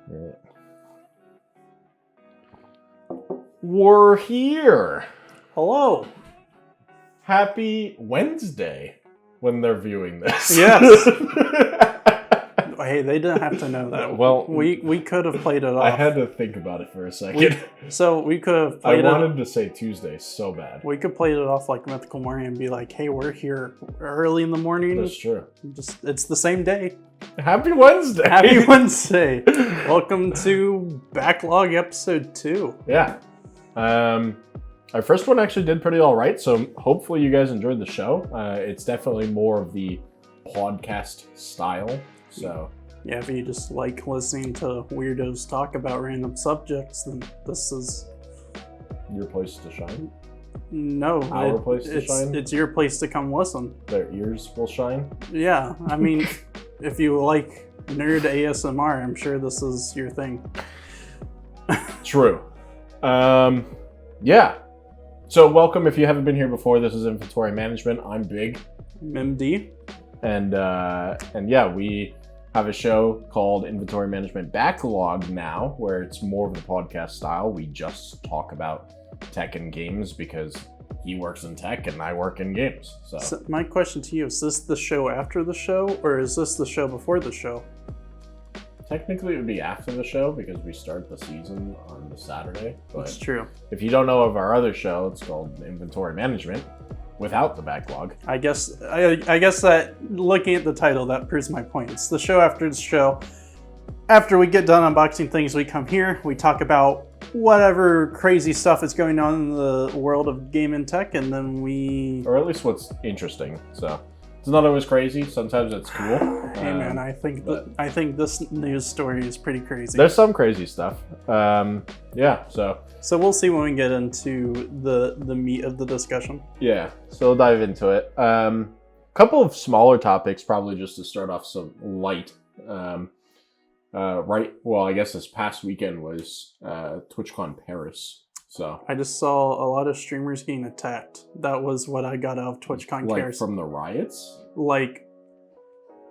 Yeah. We're here. Hello. Happy Wednesday when they're viewing this. Yes. Hey, they didn't have to know that. Well, we could have played it off. I had to think about it for a second. We could have played I wanted to say Tuesday so bad. We could play it off like Mythical Morning and be like, hey, we're here early in the morning. That's true. It's the same day. Happy Wednesday. Happy Wednesday. Welcome to Backlog episode 2. Yeah. Our first one actually did pretty all right, so hopefully you guys enjoyed the show. It's definitely more of the podcast style. So yeah, if you just like listening to weirdos talk about random subjects, then this is your place to shine. No, our place to shine. It's your place to come listen. Their ears will shine. Yeah, I mean, if you like nerd ASMR, I'm sure this is your thing. True. Yeah. So welcome if you haven't been here before. This is Inventory Management. I'm Big. MD. And yeah, we have a show called Inventory Management Backlog now, where it's more of the podcast style. We just talk about tech and games because he works in tech and I work in games. So my question to you, is this the show after the show, or is this the show before the show? Technically, it would be after the show because we start the season on the Saturday. But that's true. If you don't know of our other show, it's called Inventory Management without the backlog. I guess that looking at the title, that proves my point. It's the show after the show. After we get done unboxing things, we come here, we talk about whatever crazy stuff is going on in the world of game and tech, and then or at least what's interesting. So it's not always crazy. Sometimes it's cool. Hey man, I think this news story is pretty crazy. There's some crazy stuff. Yeah. So we'll see when we get into the meat of the discussion. Yeah. So we'll dive into it. Couple of smaller topics, probably just to start off some light. Right. Well, I guess this past weekend was TwitchCon Paris. So I just saw a lot of streamers getting attacked. That was what I got out of TwitchCon Paris. From the riots?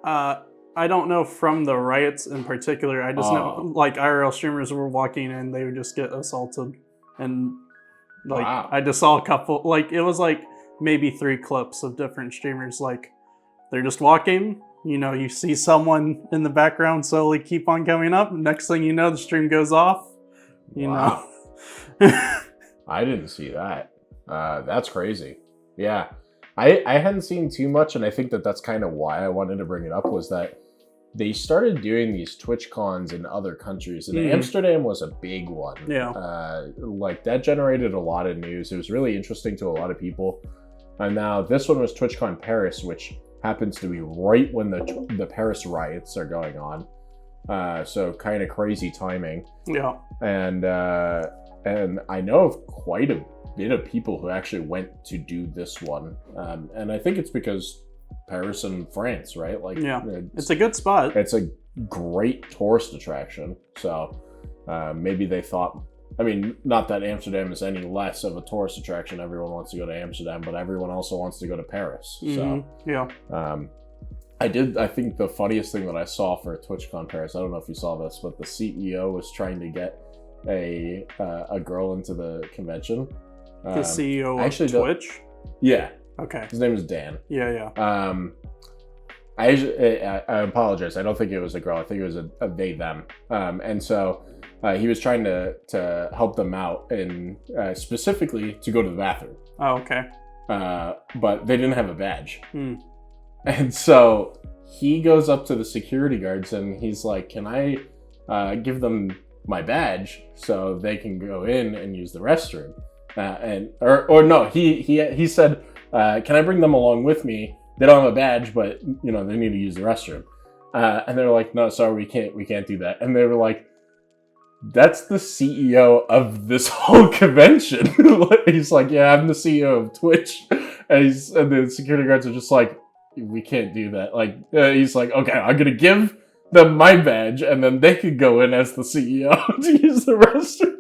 I don't know from the riots in particular. I just know IRL streamers were walking and they would just get assaulted. And wow. I just saw a couple, it was maybe 3 clips of different streamers. They're just walking, you see someone in the background slowly keep on coming up. Next thing you know, the stream goes off, you know. I didn't see that. That's crazy. Yeah. I hadn't seen too much, and I think that's kind of why I wanted to bring it up, was that they started doing these TwitchCons in other countries, and Amsterdam was a big one. Yeah. That generated a lot of news. It was really interesting to a lot of people. And now this one was TwitchCon Paris, which happens to be right when the Paris riots are going on. So kind of crazy timing. Yeah. And I know of quite a bit of people who actually went to do this one. And I think it's because Paris and France, right? It's a good spot. It's a great tourist attraction. So maybe they thought, not that Amsterdam is any less of a tourist attraction. Everyone wants to go to Amsterdam, but everyone also wants to go to Paris. So yeah. I think the funniest thing that I saw for TwitchCon Paris, I don't know if you saw this, but the CEO was trying to get a girl into the convention. The CEO of Twitch? Yeah. Okay. His name is Dan. Yeah. I apologize. I don't think it was a girl. I think it was a they, them. And so he was trying to help them out, and specifically to go to the bathroom. Oh, okay. But they didn't have a badge. And so he goes up to the security guards and he's like, can I give them my badge so they can go in and use the restroom? He said, can I bring them along with me? They don't have a badge, but they need to use the restroom. And they're like, no, sorry, we can't do that. And they were like, that's the CEO of this whole convention. He's like, yeah, I'm the CEO of Twitch. And the security guards are just like, we can't do that. He's like, okay, I'm gonna give them my badge, and then they could go in as the CEO to use the restroom.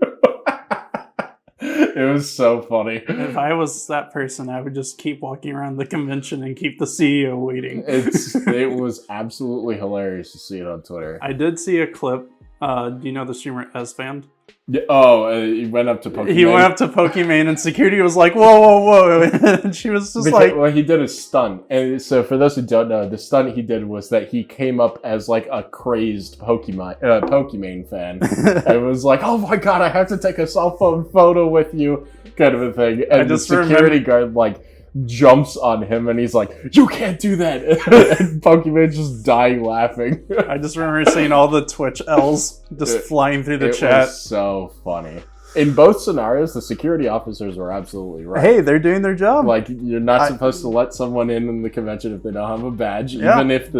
It was so funny. If I was that person, I would just keep walking around the convention and keep the CEO waiting. It was absolutely hilarious to see it on Twitter. I did see a clip Do you know the streamer Esfand? Yeah. Oh, he went up to Pokemon. He went up to Pokemon and security was like, whoa, whoa, whoa. And she was just like... Well, he did a stunt. And so for those who don't know, the stunt he did was that he came up as like a crazed Pokemon fan. And was like, oh my god, I have to take a cell phone photo with you, kind of a thing. And the security guard like jumps on him and he's like, you can't do that. And Pokemon just dying laughing. I just remember seeing all the Twitch L's just flying through the chat. It was so funny. In both scenarios, the security officers were absolutely right. Hey, they're doing their job. Like, you're not supposed to let someone in the convention if they don't have a badge, even if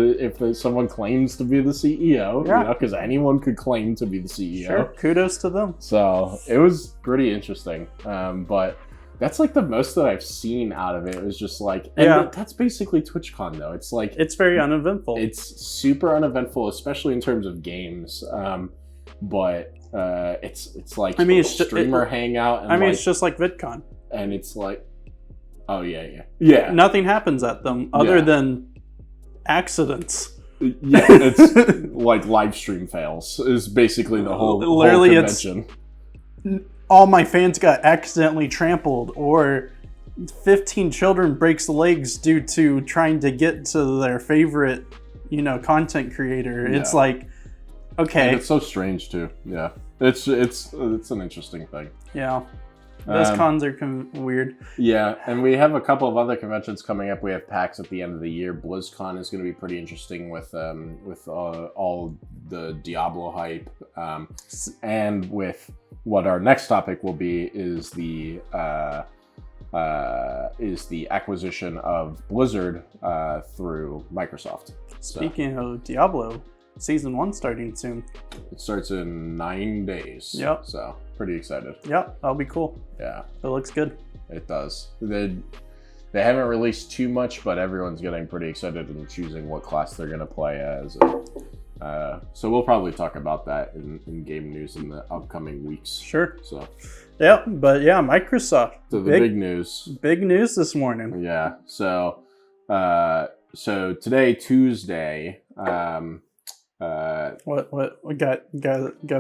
someone claims to be the CEO, you know, because anyone could claim to be the CEO. Sure, kudos to them. So, it was pretty interesting. But that's like the most that I've seen out of it. It was just like, and that's basically TwitchCon though. It's like, it's very uneventful. It's super uneventful, especially in terms of games. But it's like it's streamer hangout. And it's just like VidCon. And it's like, oh yeah. Nothing happens at them other than accidents. Yeah, it's like live stream fails is basically the whole convention. All my fans got accidentally trampled, or 15 children breaks legs due to trying to get to their favorite, content creator. Yeah. It's like, okay. And it's so strange too. Yeah, it's an interesting thing. Yeah, those cons are weird. Yeah, and we have a couple of other conventions coming up. We have PAX at the end of the year. BlizzCon is going to be pretty interesting with all the Diablo hype, and with what our next topic will be is the acquisition of Blizzard through Microsoft. Speaking of Diablo, Season 1 starting soon. It starts in 9 days. Yep. So, pretty excited. Yep, that'll be cool. Yeah. It looks good. It does. They haven't released too much, but everyone's getting pretty excited and choosing what class they're going to play as. So we'll probably talk about that in game news in the upcoming weeks. Sure. So. Yeah, but yeah, Microsoft. So the big news. Big news this morning. Yeah. So today, Tuesday. What we got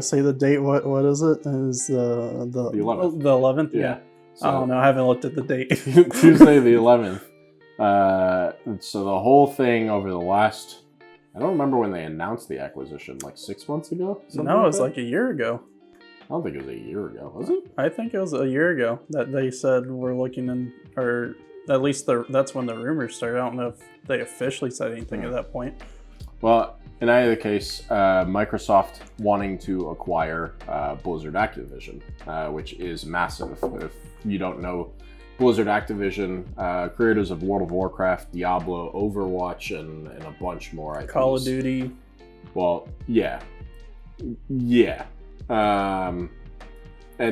say the date. What is it? Is the 11th. The 11th? Yeah. So, I don't know. I haven't looked at the date. Tuesday the 11th. So the whole thing over the last, I don't remember when they announced the acquisition, like 6 months ago? No, it was like a year ago. I don't think it was a year ago, was it? I think it was a year ago that they said we're looking in, or at least that's when the rumors started. I don't know if they officially said anything at that point. Well, in either case, Microsoft wanting to acquire Blizzard Activision, which is massive. If you don't know, Blizzard Activision, creators of World of Warcraft, Diablo, Overwatch, and a bunch more. Call of Duty. Well, yeah. And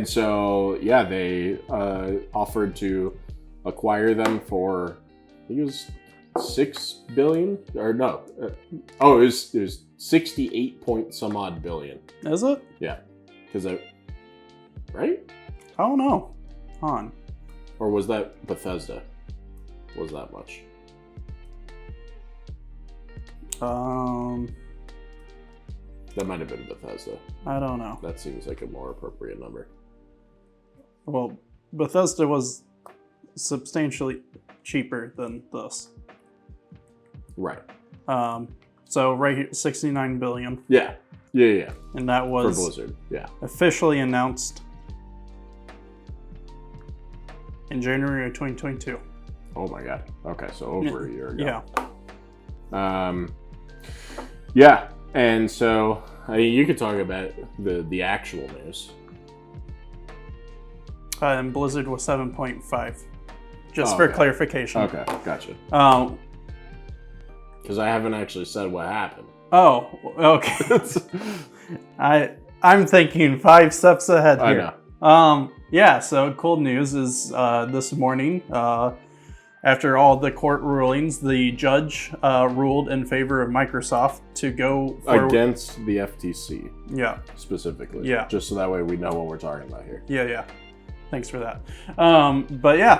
so, they offered to acquire them for, I think it was $6 billion, or no, it was 68 point some odd billion. Is it? Yeah, because right? I don't know. On. Or was that Bethesda? Was that much? That might have been Bethesda. I don't know. That seems like a more appropriate number. Well, Bethesda was substantially cheaper than this. Right. So right here, 69 billion. Yeah. And that was for Blizzard. Yeah. Officially announced in January of 2022. Oh my god. Okay, so over a year ago. Yeah. Yeah. And so you could talk about the actual news. And Blizzard was 7.5. Just for clarification. Okay, gotcha. Because I haven't actually said what happened. Oh, okay. I'm thinking 5 steps ahead here. I know. So cool news is this morning, after all the court rulings, the judge ruled in favor of Microsoft to go against the FTC. Yeah. Specifically. Yeah. Just so that way we know what we're talking about here. Yeah. Thanks for that.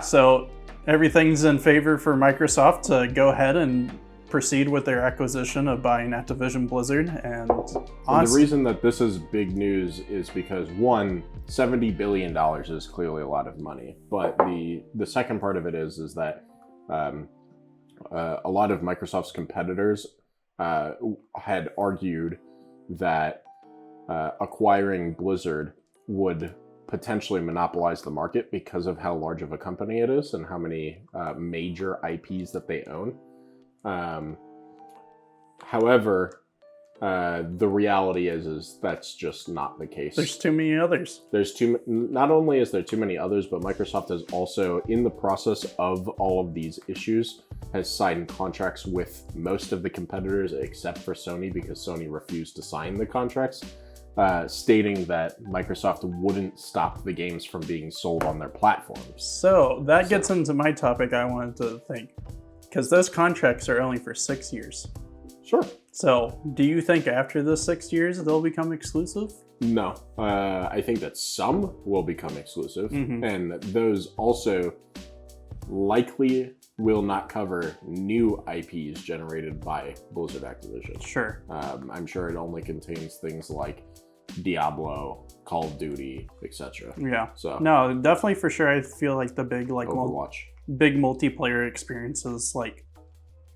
So everything's in favor for Microsoft to go ahead and proceed with their acquisition of buying Activision Blizzard. And the reason that this is big news is because, one, $70 billion is clearly a lot of money. But the second part of it is that a lot of Microsoft's competitors had argued that acquiring Blizzard would potentially monopolize the market because of how large of a company it is and how many major IPs that they own. However, the reality is that's just not the case. There's too many others. Not only is there too many others, but Microsoft is also, in the process of all of these issues, has signed contracts with most of the competitors except for Sony, because Sony refused to sign the contracts, stating that Microsoft wouldn't stop the games from being sold on their platforms. So that gets into my topic I wanted to think, because those contracts are only for 6 years. Sure. So do you think after the 6 years they'll become exclusive? No. I think that some will become exclusive, and those also likely will not cover new IPs generated by Blizzard Activision. Sure. I'm sure it only contains things like Diablo, Call of Duty, etc. Yeah. So no, definitely for sure. I feel like the big Overwatch. big multiplayer experiences, like,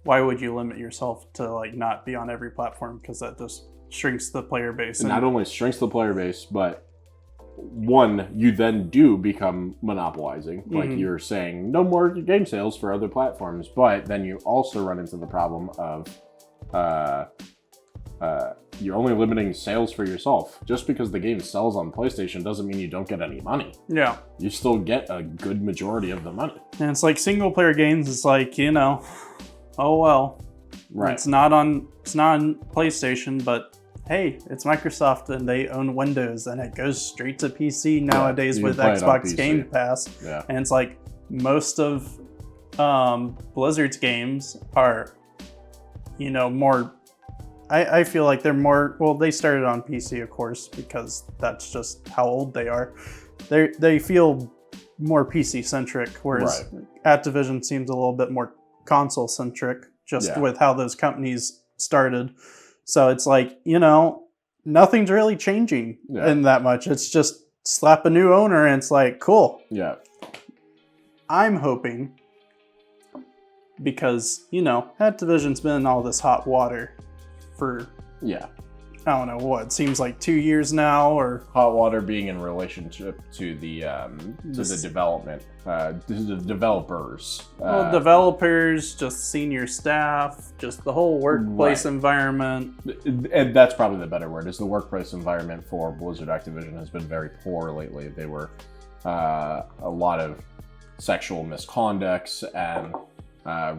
why would you limit yourself to like not be on every platform? Because that just shrinks the player base. And not only shrinks the player base, but one, you then do become monopolizing. Like you're saying, no more game sales for other platforms, but then you also run into the problem of you're only limiting sales for yourself. Just because the game sells on PlayStation doesn't mean you don't get any money. Yeah. You still get a good majority of the money. And it's like single player games, it's like, oh well. Right. It's not on PlayStation, but hey, it's Microsoft and they own Windows and it goes straight to PC nowadays with Xbox Game Pass. Yeah. And it's like most of Blizzard's games are, more, I feel like they're more, well, they started on PC, of course, because that's just how old they are. They feel more PC centric, whereas Activision seems a little bit more console centric, just with how those companies started. So it's like, nothing's really changing in that much. It's just slap a new owner and it's like, cool. Yeah. I'm hoping, because, Activision's been in all this hot water for, I don't know what, it seems like 2 years now, or... Hot water being in relationship to the development, to the developers. Well, developers, just senior staff, just the whole workplace environment. And that's probably the better word, is the workplace environment for Blizzard Activision has been very poor lately. They were a lot of sexual misconducts and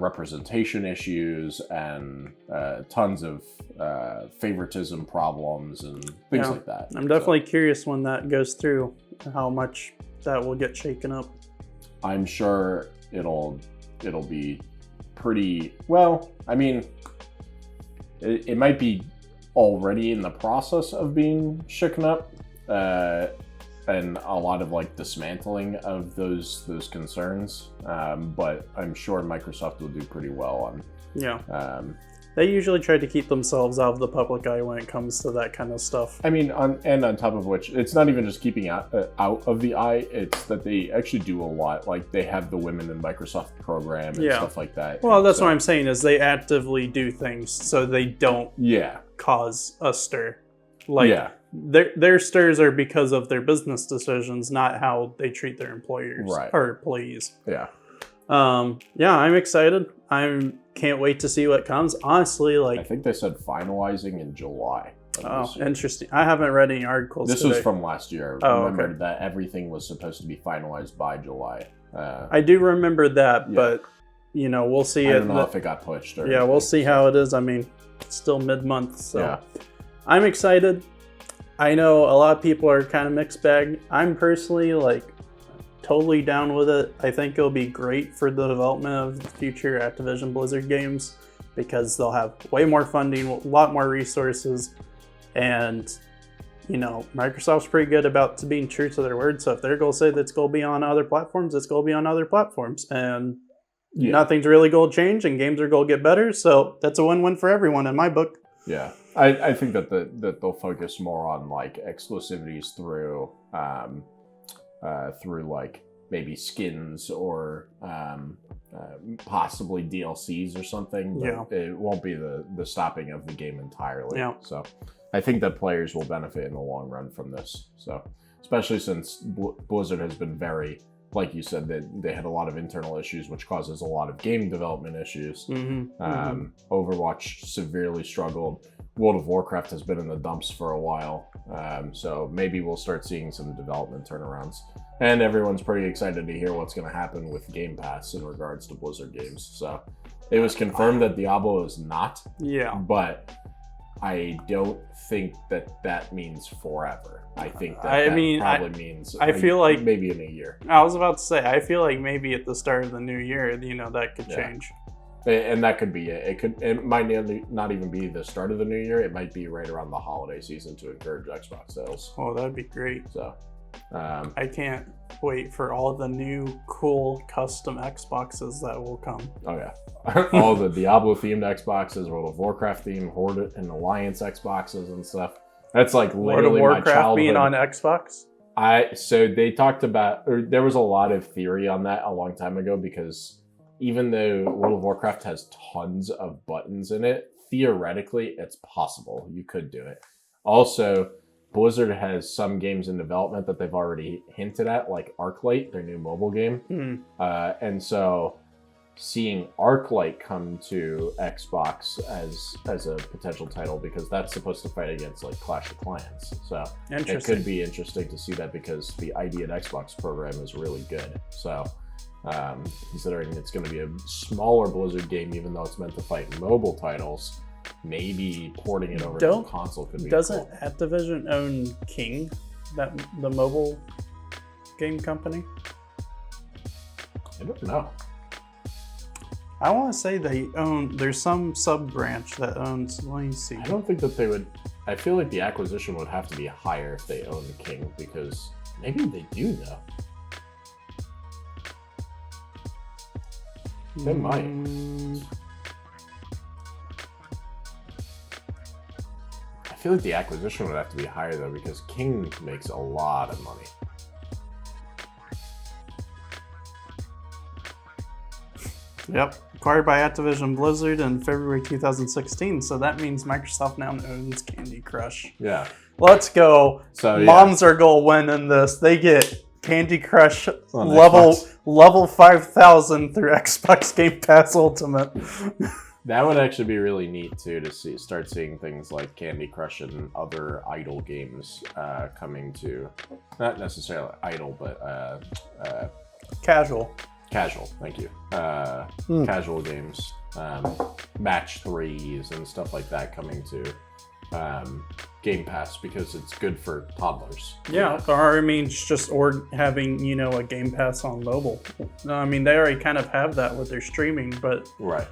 representation issues and tons of favoritism problems and things like that. I'm definitely curious when that goes through, how much that will get shaken up. I'm sure it'll be pretty well. I mean, it might be already in the process of being shaken up, and a lot of like dismantling of those concerns. But I'm sure Microsoft will do pretty well on. They usually try to keep themselves out of the public eye when it comes to that kind of stuff. I mean, on top of which, it's not even just keeping out of the eye, it's that they actually do a lot. Like, they have the Women in Microsoft program and stuff like that. Well, that's what I'm saying, is they actively do things so they don't cause a stir. Like, their stirs are because of their business decisions, not how they treat their employers or employees. I'm excited. I can't wait to see what comes. Honestly, like, I think they said finalizing in July. Oh, interesting. I haven't read any articles This today. was from last year. Remember that everything was supposed to be finalized by July. I do remember that, but we'll see. I don't know if it got pushed. Or we'll see how it is. I mean, it's still mid-month, so I'm excited. I know a lot of people are kind of mixed bag. I'm personally totally down with it. I think it'll be great for the development of future Activision Blizzard games, because they'll have way more funding, a lot more resources, and Microsoft's pretty good about being true to their word. So if they're going to say that it's going to be on other platforms, it's going to be on other platforms. And Nothing's really going to change, and games are going to get better. So that's a win-win for everyone in my book. Yeah, I think that that they'll focus more on like exclusivities through like maybe skins or possibly DLCs or something. But it won't be the stopping of the game entirely. Yeah. So I think that players will benefit in the long run from this. So especially since Blizzard has been very, like you said, that they had a lot of internal issues, which causes a lot of game development issues. Overwatch severely struggled. World of Warcraft has been in the dumps for a while. So maybe we'll start seeing some development turnarounds. And everyone's pretty excited to hear what's going to happen with Game Pass in regards to Blizzard games. So it was confirmed that Diablo is not. Yeah. But I don't think that means forever. I think that probably means I feel like maybe in a year. I was about to say, I feel like maybe at the start of the new year, that could change. And that could be it. It might not even be the start of the new year. It might be right around the holiday season to encourage Xbox sales. Oh, that'd be great. So I can't wait for all the new cool custom Xboxes that will come. Oh yeah, all the Diablo themed Xboxes, World of Warcraft themed Horde and Alliance Xboxes and stuff. That's like literally World of my Warcraft childhood. being on Xbox. So they talked about, or there was a lot of theory on that a long time ago, because even though World of Warcraft has tons of buttons in it, theoretically it's possible you could do it. Also, Blizzard has some games in development that they've already hinted at, like Arclight, their new mobile game. And so seeing Arclight come to Xbox as a potential title, because that's supposed to fight against like Clash of Clans. So it could be interesting to see that, because the ID at Xbox program is really good. So considering it's going to be a smaller Blizzard game, even though it's meant to fight mobile titles, maybe porting it over to the console could be Doesn't cool. Activision own King, the mobile game company? I don't know. I want to say there's some sub-branch that owns, let me see. I don't think that they would. I feel like the acquisition would have to be higher if they own King, because maybe they do though. They might. I feel like the acquisition would have to be higher though, because King makes a lot of money. Yep, acquired by Activision Blizzard in February 2016. So that means Microsoft now owns Candy Crush. Yeah. Let's go. So Moms are going to win in this. They get Candy Crush on level 5,000 through Xbox Game Pass Ultimate. That would actually be really neat too, to start seeing things like Candy Crush and other idle games coming to, not necessarily idle, but Casual, thank you. Casual games, match 3s and stuff like that coming to Game Pass, because it's good for toddlers. Yeah, or I mean, or having, a Game Pass on mobile. I mean, they already kind of have that with their streaming, but Right.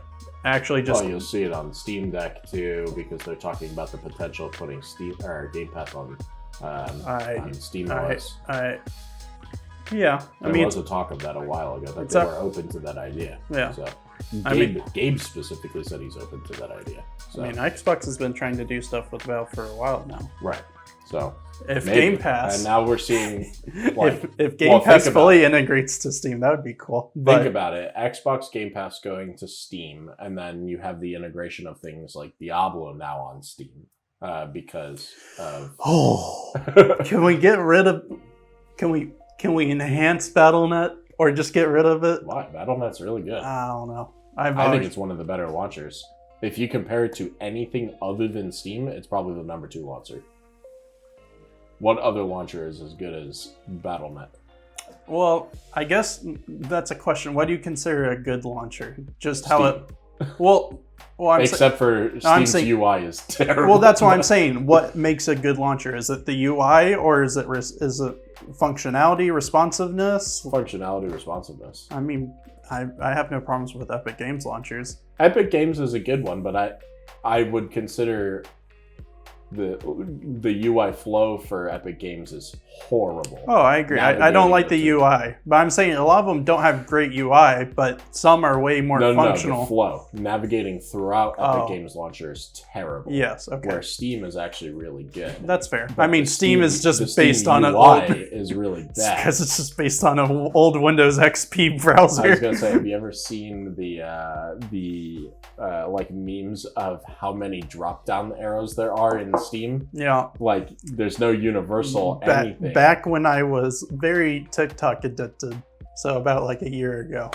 actually just... Well, you'll see it on Steam Deck too, because they're talking about the potential of putting Game Pass on Steam OS. Yeah, There was a talk of that a while ago, that they were open to that idea. Yeah. So Gabe specifically said he's open to that idea. So. I mean, Xbox has been trying to do stuff with Valve for a while now. Right. So if maybe. Game Pass, and now we're seeing like, if Game Pass fully integrates to Steam, that would be cool. Think about it: Xbox Game Pass going to Steam, and then you have the integration of things like Diablo now on Steam, because of. Can we get rid of? Can we enhance BattleNet or just get rid of it? Why? BattleNet's really good. I don't know. I think it's one of the better launchers. If you compare it to anything other than Steam, it's probably the number 2 launcher. What other launcher is as good as BattleNet? Well, I guess that's a question. What do you consider a good launcher? Just how Steam. it... Well, Except for Steam's UI is terrible. Well, that's what I'm saying. What makes a good launcher? Is it the UI, or is it functionality, responsiveness? Functionality, responsiveness. I mean, I have no problems with Epic Games launchers. Epic Games is a good one, but I would consider the UI flow for Epic Games is horrible. Oh, I agree. I don't like the UI, but I'm saying a lot of them don't have great UI, but some are way more functional. No, the flow. Navigating throughout Epic Games Launcher is terrible. Yes, okay. Where Steam is actually really good. That's fair. But I mean, Steam is just based on UI is really bad. Because it's just based on an old Windows XP browser. I was gonna say, have you ever seen the like memes of how many drop-down arrows there are in Steam? Yeah. Like, there's no universal anything. Back when I was very TikTok addicted, so about like a year ago.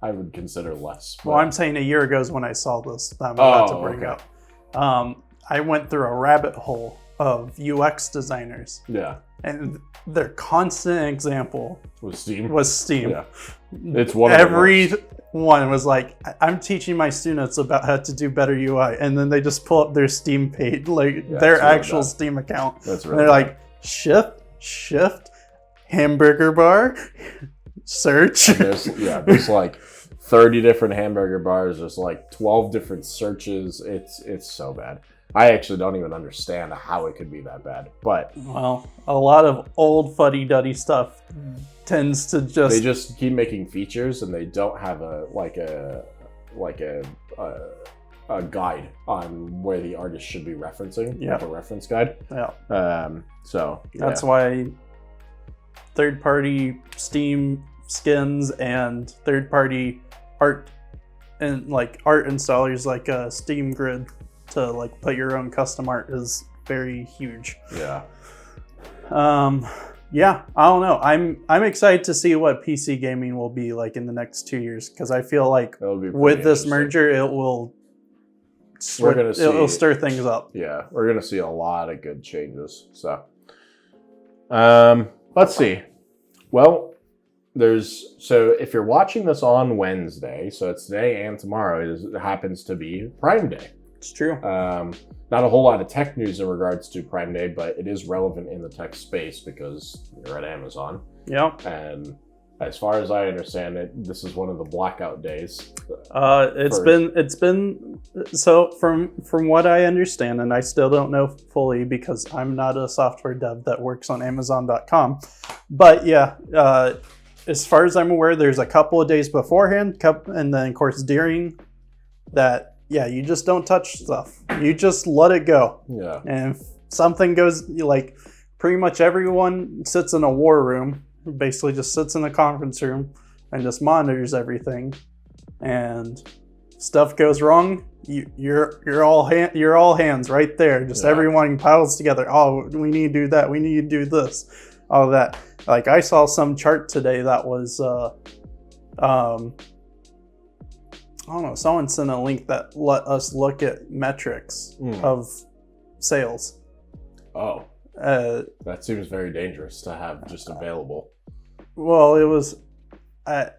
I would consider less. Well, I'm saying a year ago is when I saw this that I'm about to bring up. I went through a rabbit hole of UX designers. Yeah. And their constant example was Steam. Yeah. It's one of Everyone was like, I'm teaching my students about how to do better UI, and then they just pull up their Steam page, like their actual Steam account. That's right. And they're like, shift, hamburger bar, search. And there's like 30 different hamburger bars. There's like 12 different searches. It's so bad. I actually don't even understand how it could be that bad. But well, a lot of old fuddy-duddy stuff tends to just... They just keep making features, and they don't have a guide on where the artist should be referencing. Yeah. Like a reference guide. Yeah. So that's why third-party Steam skins and third-party art and like art installers like Steam Grid to like put your own custom art is very huge. Yeah. Yeah, I don't know. I'm excited to see what PC gaming will be like in the next 2 years, because I feel like with this merger it will it'll stir things up. Yeah, we're gonna see a lot of good changes. So let's see. Well, so if you're watching this on Wednesday, so it's today and tomorrow, it happens to be Prime Day. It's true. Not a whole lot of tech news in regards to Prime Day, but it is relevant in the tech space because you're at Amazon. Yep. And as far as I understand it, this is one of the blackout days. It's been so from what I understand, and I still don't know fully because I'm not a software dev that works on Amazon.com. But yeah, as far as I'm aware, there's a couple of days beforehand, and then of course during that. Yeah, you just don't touch stuff. You just let it go. Yeah. And if something goes, like, pretty much everyone sits in a war room, basically just sits in a conference room and just monitors everything. And stuff goes wrong, you're all hands right there. Just everyone piles together. Oh, we need to do that. We need to do this. All that. Like, I saw some chart today that was I don't know, someone sent a link that let us look at metrics of sales. Oh. That seems very dangerous to have just available. Well, it was... I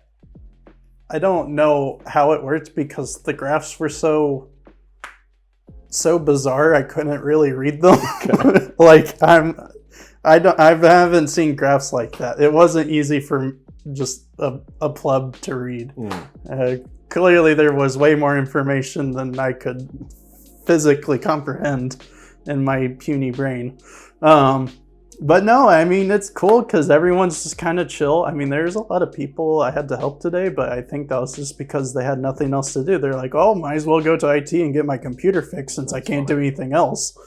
don't know how it worked because the graphs were so bizarre I couldn't really read them. Okay. Like, I haven't seen graphs like that. It wasn't easy for just a pleb to read. Clearly, there was way more information than I could physically comprehend in my puny brain. But no, I mean, it's cool because everyone's just kind of chill. I mean, there's a lot of people I had to help today, but I think that was just because they had nothing else to do. They're like, oh, might as well go to IT and get my computer fixed since I can't do anything else.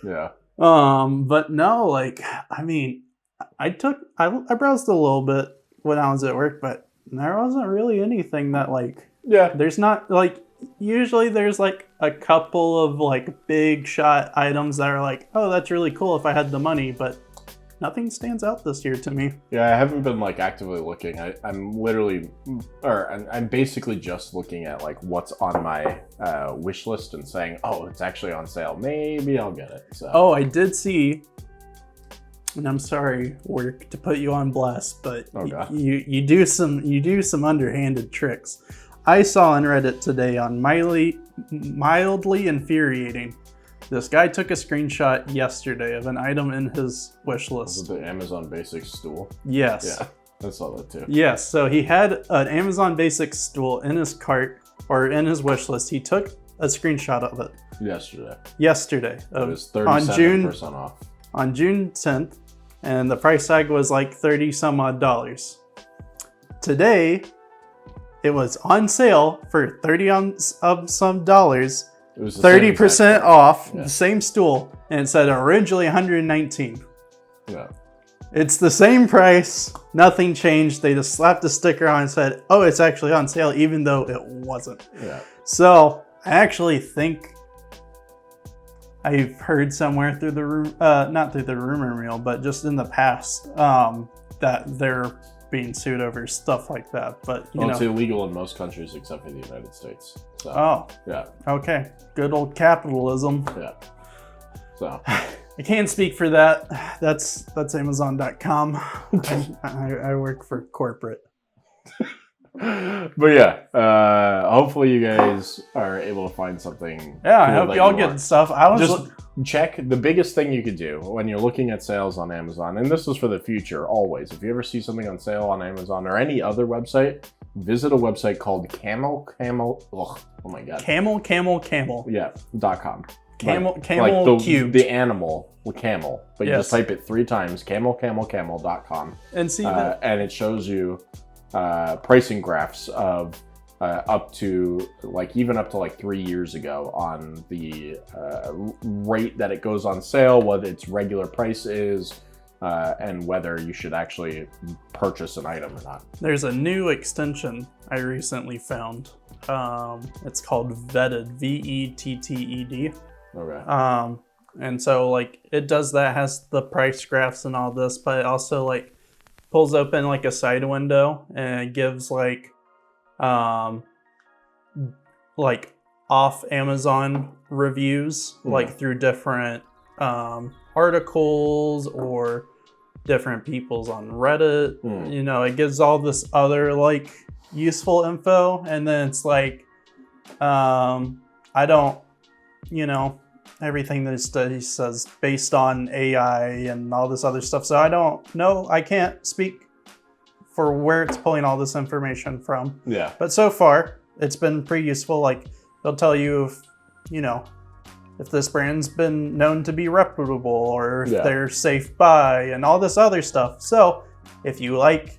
Yeah. But no, like, I mean, I browsed a little bit when I was at work, but there wasn't really anything that, like, there's not, like, usually there's, like, a couple of, like, big shot items that are like, oh, that's really cool if I had the money, but nothing stands out this year to me. Yeah, I haven't been, like, actively looking. I'm basically just looking at, like, what's on my wish list and saying, oh, it's actually on sale. Maybe I'll get it. So. Oh, I did see, and I'm sorry, work, to put you on blast, but you do some underhanded tricks. I saw on Reddit today on mildly infuriating. This guy took a screenshot yesterday of an item in his wish list. Was it the Amazon Basics stool? Yes. Yeah, I saw that too. Yes, so he had an Amazon Basics stool in his cart, or in his wish list. He took a screenshot of it Yesterday. yesterday. It was 37% off. On June 10th, and the price tag was like 30 some odd dollars. Today, it was on sale for 30 of some dollars. It was 30% off, the same stool, and it said originally 119. Yeah. It's the same price, nothing changed. They just slapped a sticker on and said, oh, it's actually on sale, even though it wasn't. Yeah. So I actually think I've heard somewhere through the not through the rumor mill, but just in the past, that they're being sued over stuff like that. But you know, it's illegal in most countries except for the United States. So, oh, yeah. Okay, good old capitalism. Yeah. So I can't speak for that. That's Amazon.com. I work for corporate. But yeah, hopefully you guys are able to find something. Yeah, I cool hope y'all get stuff. I was just check the biggest thing you could do when you're looking at sales on Amazon, and this is for the future always. If you ever see something on sale on Amazon or any other website, visit a website called Camel. Oh my god. Camel. Yeah. .com. Camel like cubed. The animal with camel, but you Yes. just type it 3 times, camel.com, And see that. and it shows you pricing graphs of up to even up to 3 years ago on the rate that it goes on sale, what its regular price is, and whether you should actually purchase an item or not. There's a new extension I recently found. It's called Vetted, VETTED. Okay. And so it does that, has the price graphs and all this, but it also pulls open a side window and it gives off Amazon reviews, through different articles or different people's on Reddit. You know, it gives all this other useful info, and then it's I don't, everything this study says based on AI and all this other stuff. So I don't know. I can't speak for where it's pulling all this information from. Yeah. But so far, it's been pretty useful. They'll tell you if this brand's been known to be reputable or if they're safe buy and all this other stuff. So if you takes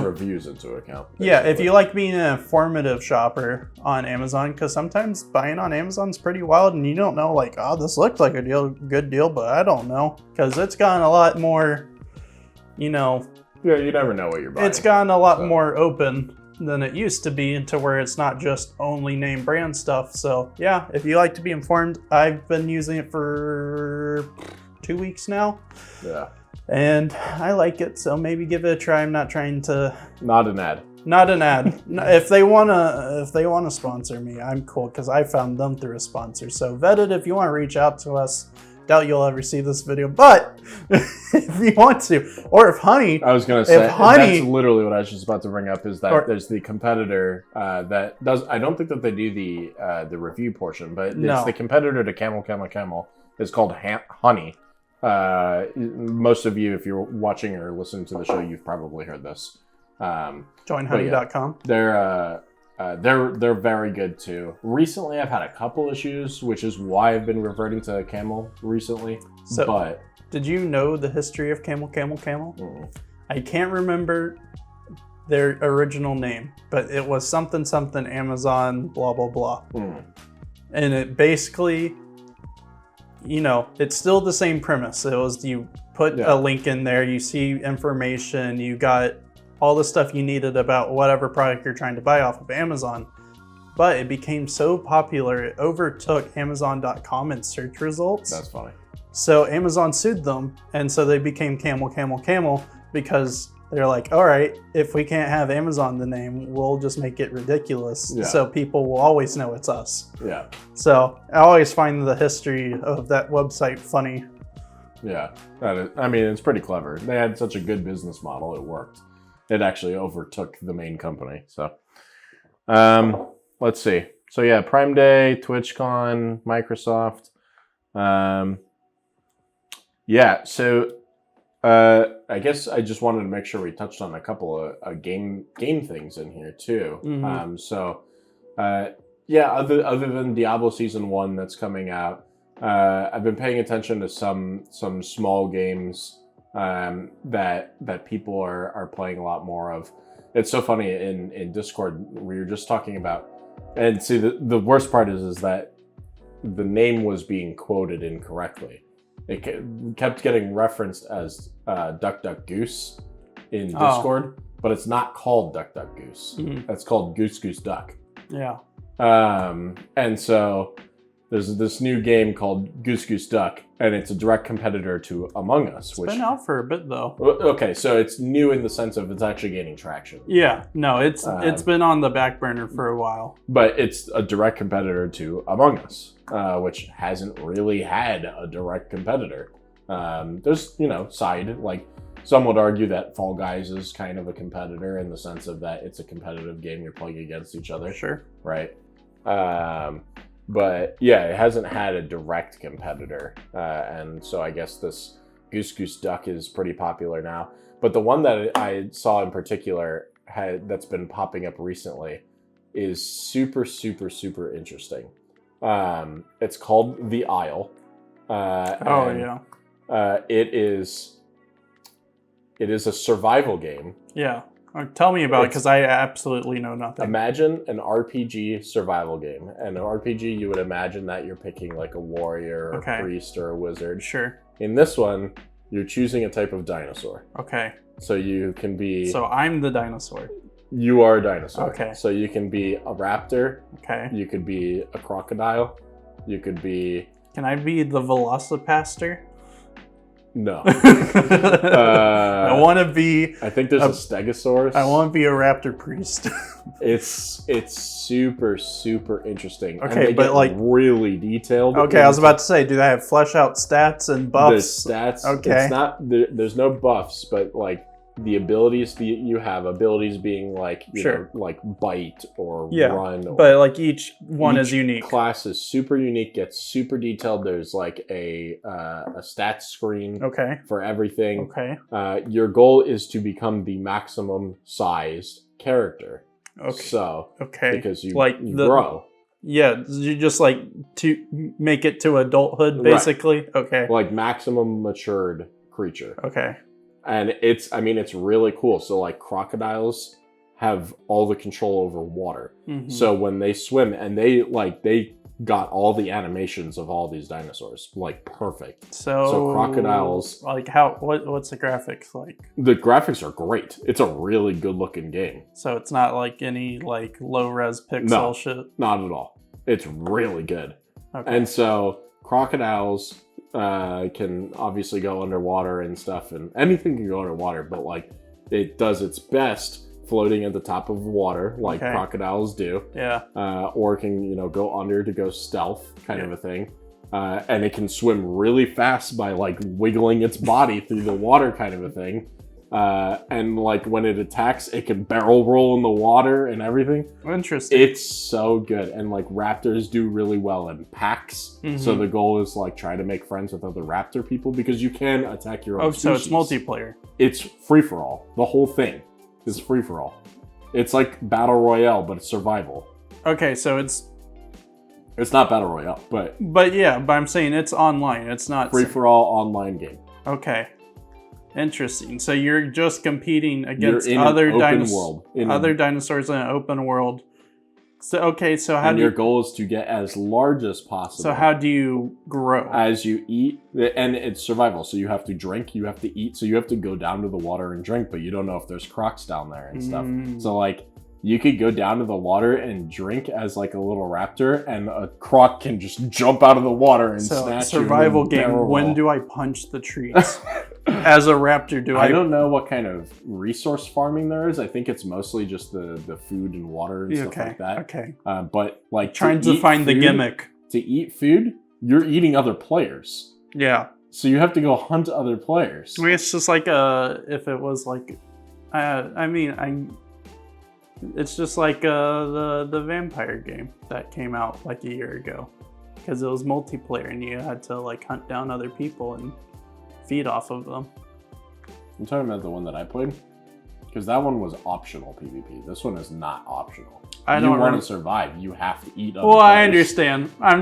reviews into account. Basically. Yeah, if you like being an informative shopper on Amazon, because sometimes buying on Amazon's pretty wild and you don't know oh, this looks like a good deal, but I don't know, because it's gotten a lot more, Yeah, you never know what you're buying. It's gotten a lot more open than it used to be, to where it's not just only name brand stuff. So yeah, if you like to be informed, I've been using it for 2 weeks now. Yeah. And I like it, so maybe give it a try. I'm not trying to... Not an ad. Not an ad. If they wanna sponsor me, I'm cool, because I found them through a sponsor. So Vetted, if you want to reach out to us, doubt you'll ever see this video, but if you want to, or if Honey... I was going to say, that's literally what I was just about to bring up, is that there's the competitor that does... I don't think that they do the review portion, but it's the competitor to Camel. It's called Honey. Most of you, if you're watching or listening to the show, you've probably heard this. Joinhoney.com. They're very good too. Recently, I've had a couple issues, which is why I've been reverting to Camel recently. But did you know the history of Camel? Mm-hmm. I can't remember their original name, but it was something Amazon blah blah blah. And it basically, it's still the same premise. It was, you put a link in there, you see information, you got all the stuff you needed about whatever product you're trying to buy off of Amazon. But it became so popular, it overtook Amazon.com in search results. That's funny. So Amazon sued them, and so they became Camel, because they're like, all right, if we can't have Amazon the name, we'll just make it ridiculous, so people will always know it's us. Yeah. So I always find the history of that website funny. Yeah. It's pretty clever. They had such a good business model, it worked. It actually overtook the main company. So let's see. So yeah, Prime Day, TwitchCon, Microsoft. Yeah, so I guess I just wanted to make sure we touched on a couple of game things in here too. Mm-hmm. Yeah, other than Diablo Season 1 that's coming out, I've been paying attention to some small games that people are playing a lot more of. It's so funny in Discord we were just talking about, and see the worst part is that the name was being quoted incorrectly. It kept getting referenced as Duck Duck Goose in Discord, but it's not called Duck Duck Goose. Mm-hmm. It's called Goose Goose Duck. Yeah. And so there's this new game called Goose Goose Duck, and it's a direct competitor to Among Us. It's been out for a bit though. Okay, so it's new in the sense of it's actually gaining traction. Yeah, no, it's been on the back burner for a while. But it's a direct competitor to Among Us, which hasn't really had a direct competitor. There's, side, like, some would argue that Fall Guys is kind of a competitor in the sense of that it's a competitive game you're playing against each other. Sure. Right? But yeah, it hasn't had a direct competitor. And so I guess this Goose Goose Duck is pretty popular now. But the one that I saw in particular that's been popping up recently is super, super, super interesting. It's called The Isle. It is a survival game. Yeah. Tell me about it, because I absolutely know nothing. Imagine an RPG survival game. And an RPG, you would imagine that you're picking like a warrior, or a priest, or a wizard. Sure. In this one, you're choosing a type of dinosaur. Okay. So you can be... So I'm the dinosaur. You are a dinosaur. Okay. So you can be a raptor. Okay. You could be a crocodile. You could be... Can I be the Velocipaster? No. I want to be... I think there's a Stegosaurus. I want to be a raptor priest. It's super, super interesting. Okay, and they but get like... really detailed. Okay, I was about to say, do they have flesh out stats and buffs? The stats, okay. It's not, there's no buffs, but like the abilities that you have, abilities being like, you know, like bite or run. But like each one is unique. Class is super unique, gets super detailed. There's like a stats screen for everything. Okay. Your goal is to become the maximum sized character. Okay. So, because you, like you grow. Yeah, you just like to make it to adulthood, basically. Right. Okay. Like maximum matured creature. Okay. And it's really cool. So like crocodiles have all the control over water. Mm-hmm. So when they swim, and they got all the animations of all these dinosaurs, like perfect. So crocodiles, like what's the graphics like? The graphics are great. It's a really good looking game. So it's not like any like low res pixel shit? Not at all. It's really good. Okay. And so crocodiles can obviously go underwater and stuff, and anything can go underwater, but like it does its best floating at the top of water, like crocodiles do. Yeah. Or can, go under to go stealth kind of a thing. And it can swim really fast by like wiggling its body through the water kind of a thing. And like when it attacks, it can barrel roll in the water and everything. Interesting. It's so good. And like raptors do really well in packs. Mm-hmm. So the goal is like try to make friends with other raptor people, because you can attack your own species. So it's multiplayer. It's free for all. The whole thing is free for all. It's like Battle Royale, but it's survival. Okay, so it's not Battle Royale, but I'm saying it's online. It's not free for all online game. Okay. Interesting. So you're just competing against other dinosaurs in an open world. So your goal is to get as large as possible. So how do you grow? As you eat, and it's survival. So you have to drink, you have to eat, so you have to go down to the water and drink, but you don't know if there's crocs down there and stuff. So like you could go down to the water and drink as like a little raptor, and a croc can just jump out of the water and snatch you. Survival game. When do I punch the trees? As a raptor, I don't know what kind of resource farming there is. I think it's mostly just the food and water and stuff like that. Okay. But like trying to find the gimmick. To eat food, you're eating other players. Yeah. So you have to go hunt other players. I mean, it's just like if it was like, it's just like the vampire game that came out like a year ago, because it was multiplayer and you had to like hunt down other people and feed off of them. I'm talking about the one that I played, Because that one was optional PvP. This one is not optional. I you don't want rem- to survive, you have to eat other Well, I players. understand. I'm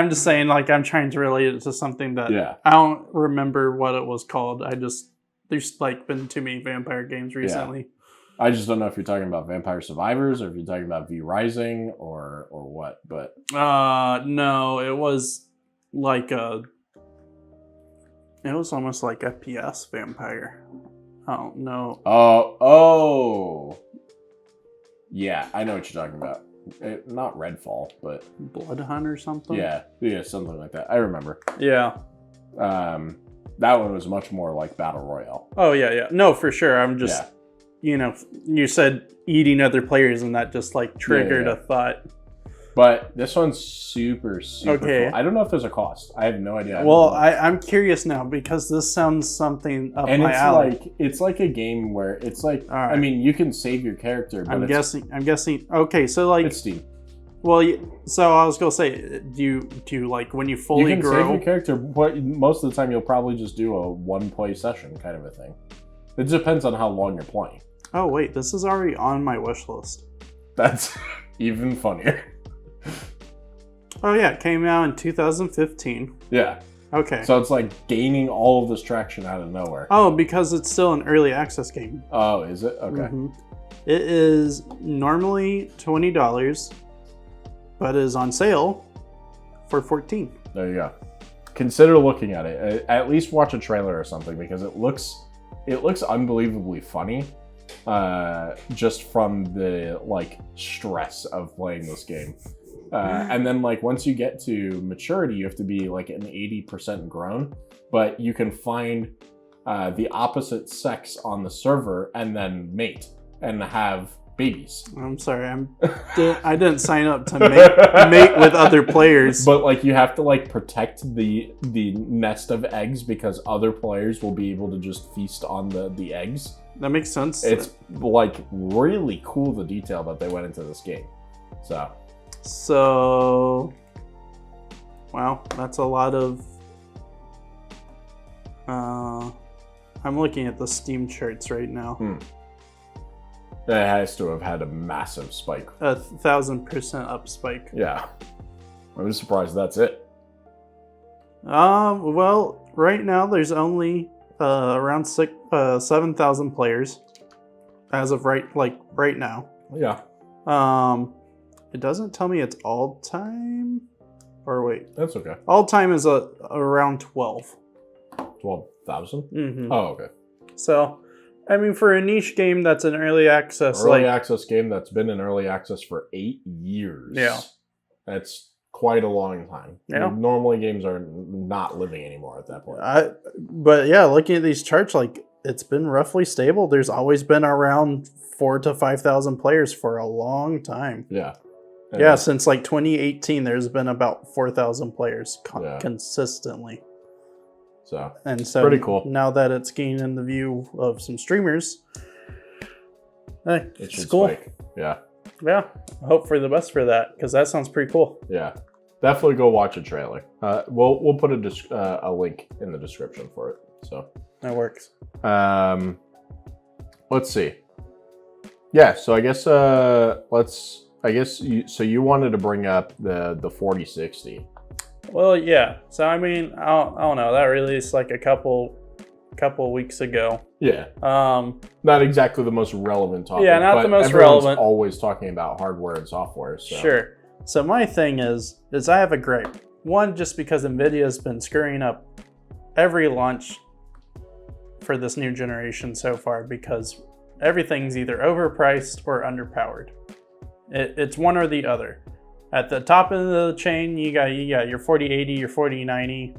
just saying, like, I'm trying to relate it to something that Yeah. I don't remember what it was called. There's like been too many vampire games recently. I just don't know if you're talking about Vampire Survivors or if you're talking about V Rising or what. But No, it was like it was almost like FPS vampire. I don't know. oh, yeah, I know what you're talking about. Not Redfall, but Blood Hunt or something. yeah, something like that. I remember. Yeah. That one was much more like Battle Royale. Oh yeah. No, for sure. I'm just, you said eating other players, and that just like triggered a thought. But this one's super Okay. cool. I don't know if there's a cost. I have no idea. Well, I'm curious now because this sounds something up my alley. It's like a game where it's like, All right. I mean, you can save your character, but I'm guessing. Okay, so like, it's Steam. well, so I was gonna say, do you like when you fully You can grow? save your character, but most of the time you'll probably just do a one-play session kind of a thing. It depends on how long you're playing. Oh wait, this is already on my wish list. That's even funnier. Oh yeah, it came out in 2015. Yeah. Okay. So it's like gaining all of this traction out of nowhere. Oh, because it's still an early access game. Oh, is it? Okay. Mhm. It is normally $20, but is on sale for $14. There you go. Consider looking at it. At least watch a trailer or something because it looks unbelievably funny. Just from the like stress of playing this game. And then like once you get to maturity, you have to be like an 80% grown, but you can find the opposite sex on the server and then mate and have babies. I'm sorry, I didn't sign up to mate with other players. But like you have to like protect the nest of eggs because other players will be able to just feast on the eggs. That makes sense. It's like really cool the detail that they went into this game. So, wow, that's a lot of. I'm looking at the Steam charts right now. It has to have had a massive spike. 1,000% up spike. Yeah. I'm surprised that's it. Well, right now there's only around 7,000 players as of right now. Yeah. It doesn't tell me it's all time. Or wait, That's okay. all time is around 12. 12,000? Mm-hmm. Oh, okay. So, I mean, for a niche game that's in early access, Early access game that's been in early access for 8 years. Yeah. That's quite a long time. Yeah. Normally games are not living anymore at that point. But yeah, looking at these charts, like it's been roughly stable. There's always been around 4,000 to 5,000 players for a long time. Yeah. Yeah, since like 2018, there's been about 4,000 players consistently. So Pretty cool. Now that it's gaining the view of some streamers, hey, it should it's cool. spike. Yeah. Yeah, I hope for the best for that because that sounds pretty cool. Yeah. Definitely go watch a trailer. We'll put a link in the description for it. So That works. Let's see. Yeah. So I guess you wanted to bring up the 4060. Well, yeah. So I mean, I don't know. That released like a couple weeks ago. Yeah. Not exactly the most relevant topic. Yeah, not but the most everyone's relevant. Always talking about hardware and software. So. Sure. So my thing is I have a gripe. One, just because Nvidia's been screwing up every launch for this new generation so far because everything's either overpriced or underpowered. It's one or the other. At the top of the chain, you got your 4080, your 4090.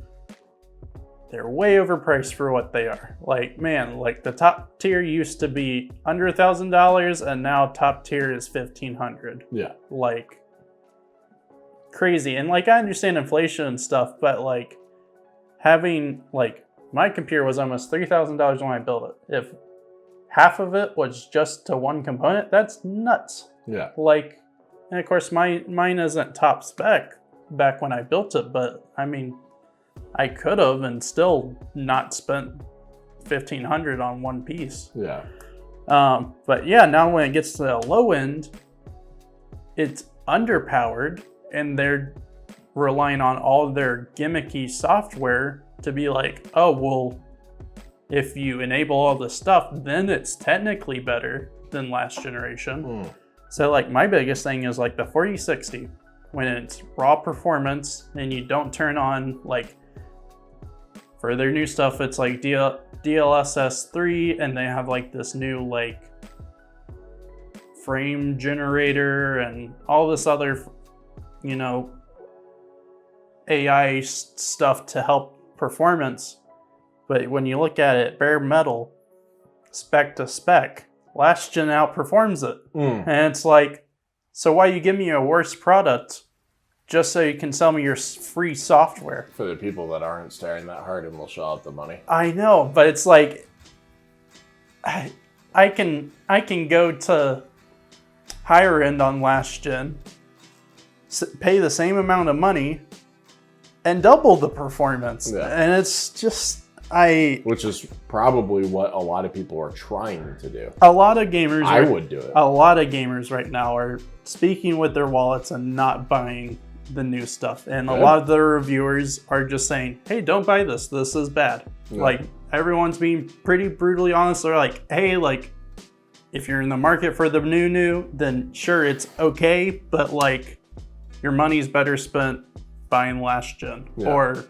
They're way overpriced for what they are. Like, man, like the top tier used to be under $1,000 and now top tier is $1,500. Yeah. Like, crazy. And like, I understand inflation and stuff, but like having like my computer was almost $3,000 when I built it. If half of it was just to one component, that's nuts. Yeah. Like, and of course mine isn't top spec back when I built it, but I mean, I could have and still not spent $1,500 on one piece. Yeah. But yeah, now when it gets to the low end, it's underpowered, and they're relying on all their gimmicky software to be like, oh, well, if you enable all this stuff, then it's technically better than last generation. So like my biggest thing is like the 4060, when it's raw performance and you don't turn on like, for their new stuff, it's like DLSS 3, and they have like this new like frame generator and all this other, you know, AI stuff to help performance. But when you look at it bare metal, spec to spec, last gen outperforms it. And it's like, so why you give me a worse product just so you can sell me your free software? For the people that aren't staring that hard and will shell out the money. I know, but it's like, I can go to higher end on last gen, pay the same amount of money, and double the performance. Yeah. And it's just, which is probably what a lot of people are trying to do. A lot of gamers I would do it. A lot of gamers right now are speaking with their wallets and not buying the new stuff. And a lot of the reviewers are just saying, hey, don't buy this. This is bad. Yeah. Like, everyone's being pretty brutally honest. They're like, hey, like, if you're in the market for the new, then sure, it's okay. But like, your money's better spent buying last gen. Yeah. Or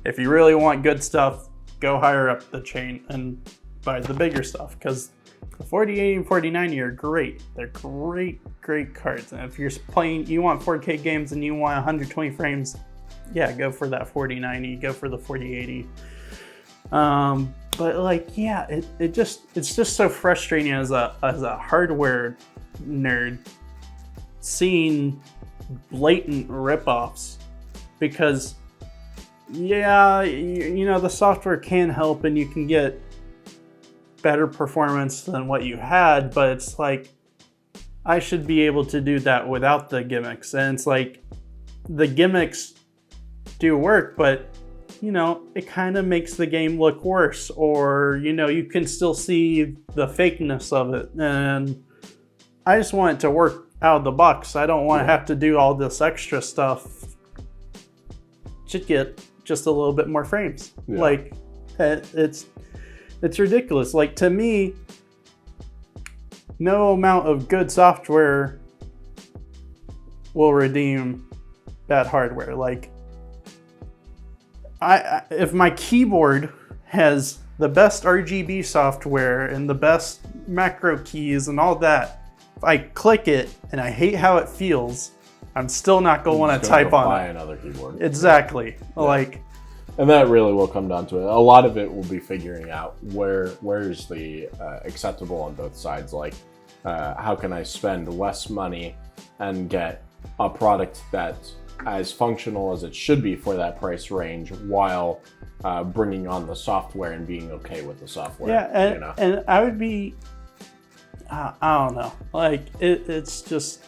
if you really want good stuff, go higher up the chain and buy the bigger stuff. Because the 4080 and 4090 are great. They're great cards. And if you're playing, you want 4K games and you want 120 frames, yeah, go for that 4090, go for the 4080. But like, yeah, it's just so frustrating as a hardware nerd seeing blatant ripoffs, because yeah, you know, the software can help and you can get better performance than what you had, but it's like, I should be able to do that without the gimmicks. And it's like, the gimmicks do work, but you know, it kind of makes the game look worse, or you know, you can still see the fakeness of it. And I just want it to work out of the box. I don't want to have to do all this extra stuff to get just a little bit more frames. Yeah. Like, it's ridiculous. Like, to me, no amount of good software will redeem bad hardware. Like, if my keyboard has the best RGB software and the best macro keys and all that, if I click it and I hate how it feels, I'm still not going to want to type on it. Another keyboard. Exactly. Yeah. Like, and that really will come down to it. A lot of it will be figuring out where's the acceptable on both sides. Like, how can I spend less money and get a product that's as functional as it should be for that price range, while bringing on the software and being okay with the software. Yeah, and, you know? and I would be, I don't know. Like, it's just,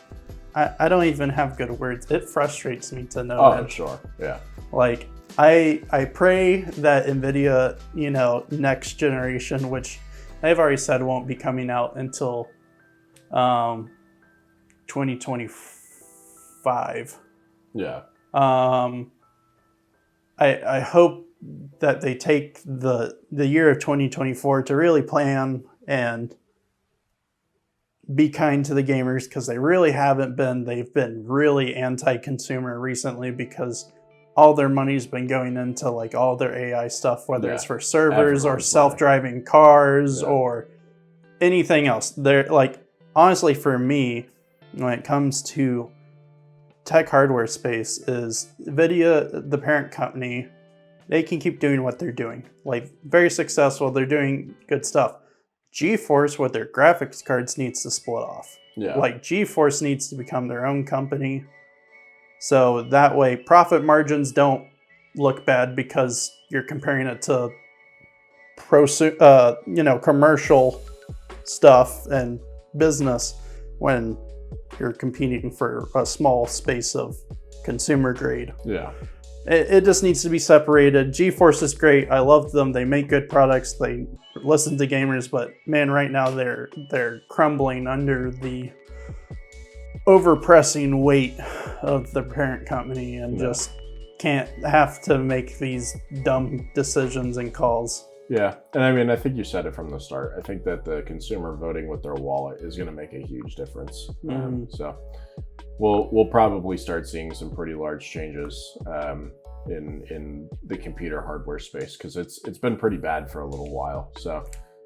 I don't even have good words. It frustrates me to know that. Oh, sure, yeah. Like, I pray that NVIDIA, you know, next generation, which they've already said won't be coming out until 2025. Yeah. I hope that they take the year of 2024 to really plan and be kind to the gamers, because they really haven't been. They've been really anti-consumer recently, because all their money's been going into like all their AI stuff, whether it's for servers or self-driving cars or anything else. They're like, honestly, for me, when it comes to tech hardware space, is NVIDIA, the parent company, they can keep doing what they're doing. Like, very successful. They're doing good stuff. GeForce with their graphics cards needs to split off. Yeah. Like, GeForce needs to become their own company. So that way profit margins don't look bad, because you're comparing it to commercial stuff and business, when you're competing for a small space of consumer grade. Yeah. It just needs to be separated. GeForce is great. I love them. They make good products. They listen to gamers, but man, right now they're crumbling under the overpressing weight of the parent company and just can't have to make these dumb decisions and calls. Yeah, and I mean, I think you said it from the start. I think that the consumer voting with their wallet is going to make a huge difference. So we'll probably start seeing some pretty large changes in the computer hardware space, because it's been pretty bad for a little while. So,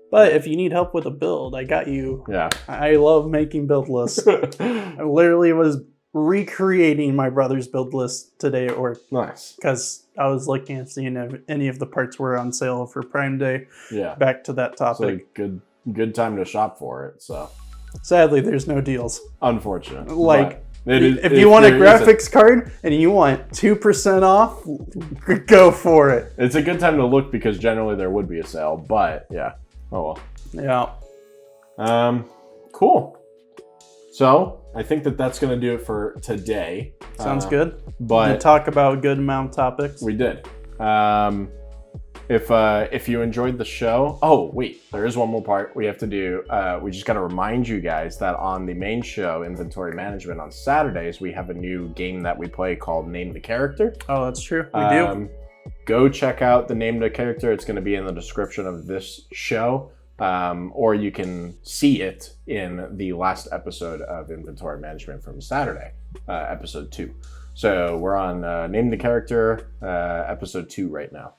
but if you need help with a build, I got you. Yeah, I love making build lists. I literally was recreating my brother's build list today at work. Nice. Because I was looking and seeing if any of the parts were on sale for Prime Day. Yeah. Back to that topic. It's a good time to shop for it. So sadly, there's no deals. Unfortunate. Like, if you want a graphics card and you want 2% off, go for it. It's a good time to look, because generally there would be a sale, but yeah. Oh well. Yeah. Cool. So I think that's going to do it for today. Sounds good. But we talk about a good amount of topics. We did. If you enjoyed the show, oh wait, there is one more part we have to do. We just got to remind you guys that on the main show, Inventory Management, on Saturdays, we have a new game that we play called Name the Character. Oh, that's true. We do. Go check out the Name the Character. It's going to be in the description of this show. Or you can see it in the last episode of Inventory Management from Saturday, episode 2. So we're on Name the Character, episode 2 right now.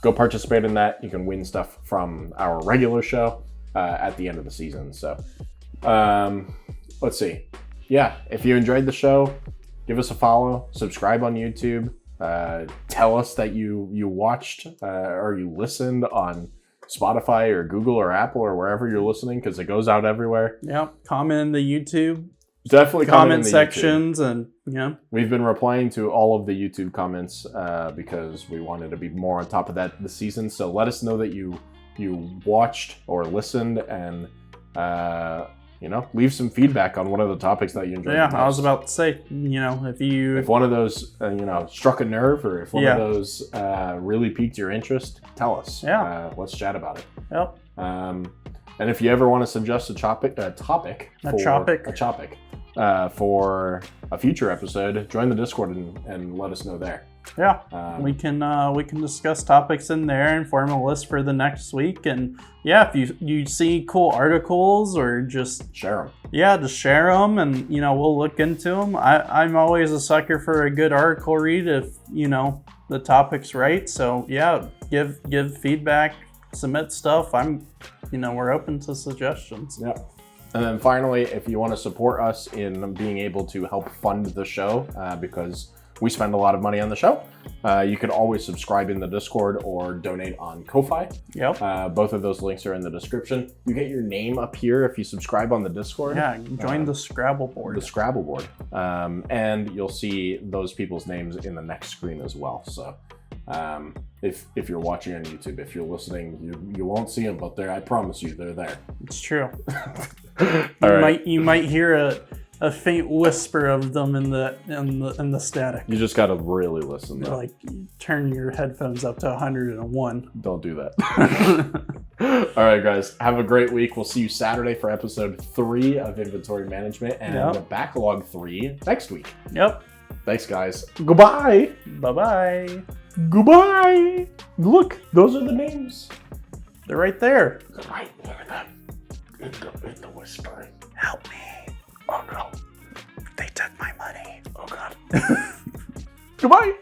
Go participate in that. You can win stuff from our regular show at the end of the season. So let's see. Yeah, if you enjoyed the show, give us a follow, subscribe on YouTube, tell us that you watched or you listened on Spotify or Google or Apple or wherever you're listening, because it goes out everywhere. Yeah, comment in the YouTube. Definitely comment sections, and we've been replying to all of the YouTube comments because we wanted to be more on top of that this season. So let us know that you watched or listened, and leave some feedback on one of the topics that you enjoyed. Yeah, I was about to say, if one of those struck a nerve, or if one of those really piqued your interest, tell us. Yeah, let's chat about it. Yep. And if you ever want to suggest a topic for a future episode, join the Discord and let us know there. Yeah, we can discuss topics in there and form a list for the next week. And yeah, if you see cool articles, or just share them. Yeah, just share them, and we'll look into them. I'm always a sucker for a good article read if the topic's right. So yeah, give feedback, submit stuff. We're open to suggestions. Yep. And then finally, if you want to support us in being able to help fund the show, because we spend a lot of money on the show, you can always subscribe in the Discord or donate on Ko-Fi. Yep. Both of those links are in the description. You get your name up here if you subscribe on the Discord. Yeah, join the Scrabble board. The Scrabble board. And you'll see those people's names in the next screen as well. So if you're watching on YouTube, if you're listening, you won't see them, but I promise you, they're there. It's true. You You might hear a faint whisper of them in the static. You just gotta really listen, though. Like, turn your headphones up to 101. Don't do that. All right, guys. Have a great week. We'll see you Saturday for episode 3 of Inventory Management, and the Backlog 3 next week. Yep. Thanks, guys. Goodbye. Bye-bye. Goodbye. Look, those are the names. They're right there. They're right there. In the whispering. Help me. Oh, no. They took my money. Oh, God. Goodbye.